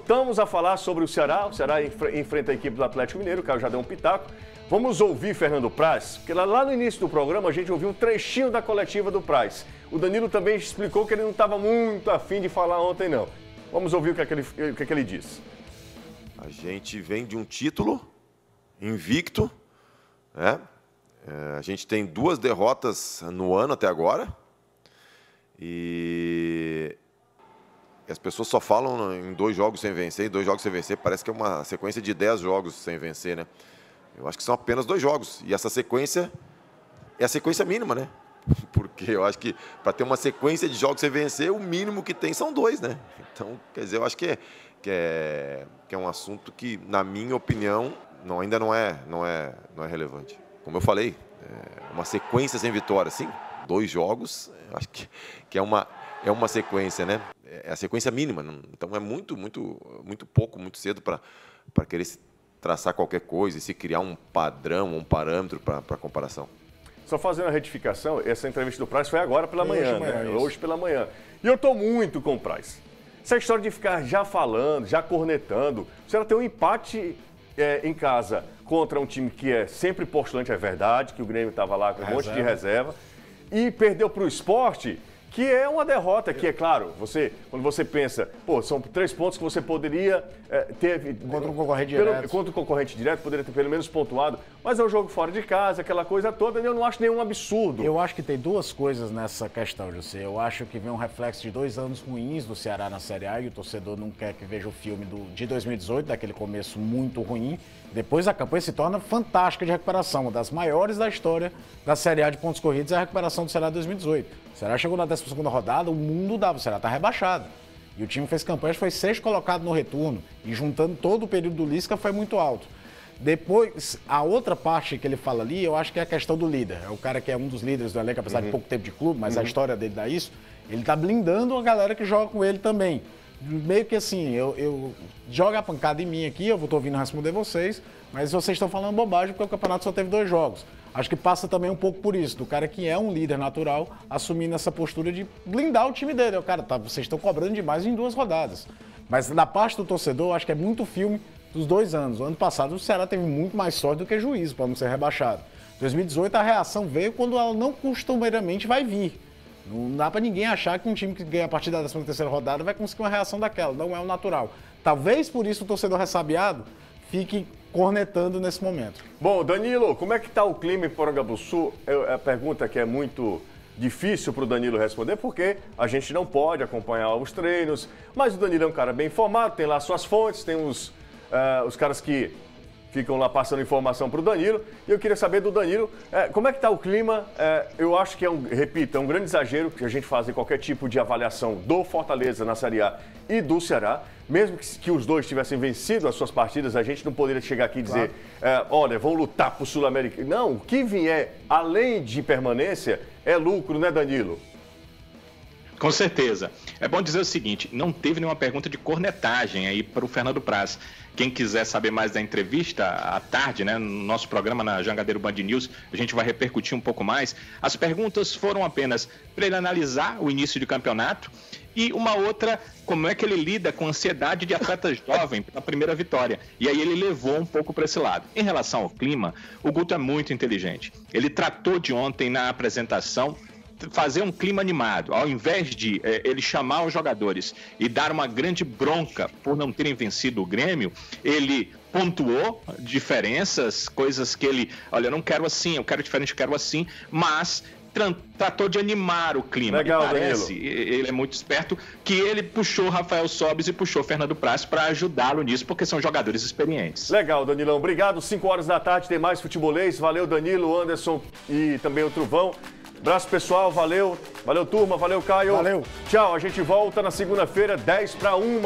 voltamos a falar sobre o Ceará. O Ceará enfrenta a equipe do Atlético Mineiro, o Caio já deu um pitaco. Vamos ouvir Fernando Praz, porque lá no início do programa a gente ouviu um trechinho da coletiva do Praz. O Danilo também explicou que ele não estava muito afim de falar ontem, não. Vamos ouvir o que é que ele disse. A gente vem de um título invicto, né? A gente tem 2 derrotas no ano até agora. E as pessoas só falam em 2 jogos sem vencer, 2 jogos sem vencer. Parece que é uma sequência de 10 jogos sem vencer, né? Eu acho que são apenas 2 jogos. E essa sequência é a sequência mínima, né? Porque eu acho que para ter uma sequência de jogos sem vencer, o mínimo que tem são 2, né? Então, quer dizer, eu acho que é um assunto que, na minha opinião, ainda não é relevante. Como eu falei, uma sequência sem vitória, sim, 2 jogos, eu acho que é uma sequência, né? É a sequência mínima. Então é muito pouco, muito cedo para querer traçar qualquer coisa e se criar um padrão, um parâmetro para comparação. Só fazendo a retificação, essa entrevista do Praz foi agora pela manhã, né? Hoje pela manhã. E eu estou muito com o Praz. Essa história de ficar já falando, já cornetando. O Ceará tem um empate em casa contra um time que é sempre postulante, é verdade, que o Grêmio estava lá com um monte de reserva. E perdeu para o Sport, que é uma derrota, que é claro, quando você pensa, pô, são 3 pontos que você poderia ter... Contra um concorrente direto. Contra um concorrente direto, poderia ter pelo menos pontuado, mas é um jogo fora de casa, aquela coisa toda, e eu não acho nenhum absurdo. Eu acho que tem 2 coisas nessa questão, José. Eu acho que vem um reflexo de 2 anos ruins do Ceará na Série A, e o torcedor não quer que veja o filme de 2018, daquele começo muito ruim. Depois a campanha se torna fantástica de recuperação, uma das maiores da história da Série A de pontos corridos é a recuperação do Ceará de 2018. O Ceará chegou na 12ª rodada, o mundo dava, o Ceará está rebaixado. E o time fez campanha, foi 6º colocado no retorno, e juntando todo o período do Lisca foi muito alto. Depois, a outra parte que ele fala ali, eu acho que é a questão do líder. É o cara que é um dos líderes do elenco, apesar de pouco tempo de clube, mas a história dele dá isso. Ele está blindando a galera que joga com ele também. Meio que assim, eu jogo a pancada em mim aqui, eu estou ouvindo responder vocês, mas vocês estão falando bobagem porque o campeonato só teve 2 jogos. Acho que passa também um pouco por isso, do cara que é um líder natural, assumindo essa postura de blindar o time dele. Cara, vocês estão cobrando demais em 2 rodadas. Mas da parte do torcedor, acho que é muito filme dos 2 anos. O ano passado o Ceará teve muito mais sorte do que juízo para não ser rebaixado. 2018 a reação veio quando ela não costumeiramente vai vir. Não dá para ninguém achar que um time que ganha a partir da 13ª rodada vai conseguir uma reação daquela. Não é o natural. Talvez por isso o torcedor ressabiado fique cornetando nesse momento. Bom, Danilo, como é que está o clima em Porangabuçu? É a pergunta que é muito difícil para o Danilo responder, porque a gente não pode acompanhar os treinos, mas o Danilo é um cara bem informado, tem lá suas fontes, tem os caras que ficam lá passando informação para o Danilo. E eu queria saber do Danilo, como é que está o clima? Eu acho que é um grande exagero que a gente fazer qualquer tipo de avaliação do Fortaleza na Série A e do Ceará. Mesmo que os dois tivessem vencido as suas partidas, a gente não poderia chegar aqui e dizer, olha, vão lutar para o Sul-Americano. Não, o que vier além de permanência é lucro, né, Danilo? Com certeza. É bom dizer o seguinte, não teve nenhuma pergunta de cornetagem aí para o Fernando Praz. Quem quiser saber mais da entrevista, à tarde, né, no nosso programa na Jangadeiro Band News, a gente vai repercutir um pouco mais. As perguntas foram apenas para ele analisar o início de campeonato e uma outra, como é que ele lida com a ansiedade de atleta jovem pela primeira vitória. E aí ele levou um pouco para esse lado. Em relação ao clima, o Guto é muito inteligente. Ele tratou de ontem na apresentação fazer um clima animado, ao invés de ele chamar os jogadores e dar uma grande bronca por não terem vencido o Grêmio, ele pontuou diferenças, coisas que ele, olha, eu não quero assim, eu quero diferente, eu quero assim, mas tratou de animar o clima. Legal, e parece, Danilo. Ele é muito esperto, que ele puxou Rafael Sobis e puxou Fernando Praz para ajudá-lo nisso, porque são jogadores experientes. Legal, Danilão. Obrigado. 5 horas da tarde tem mais futebolês. Valeu, Danilo, Anderson e também o Truvão. Abraço, pessoal. Valeu. Valeu, turma. Valeu, Caio. Valeu. Tchau. A gente volta na segunda-feira, 10 para 1.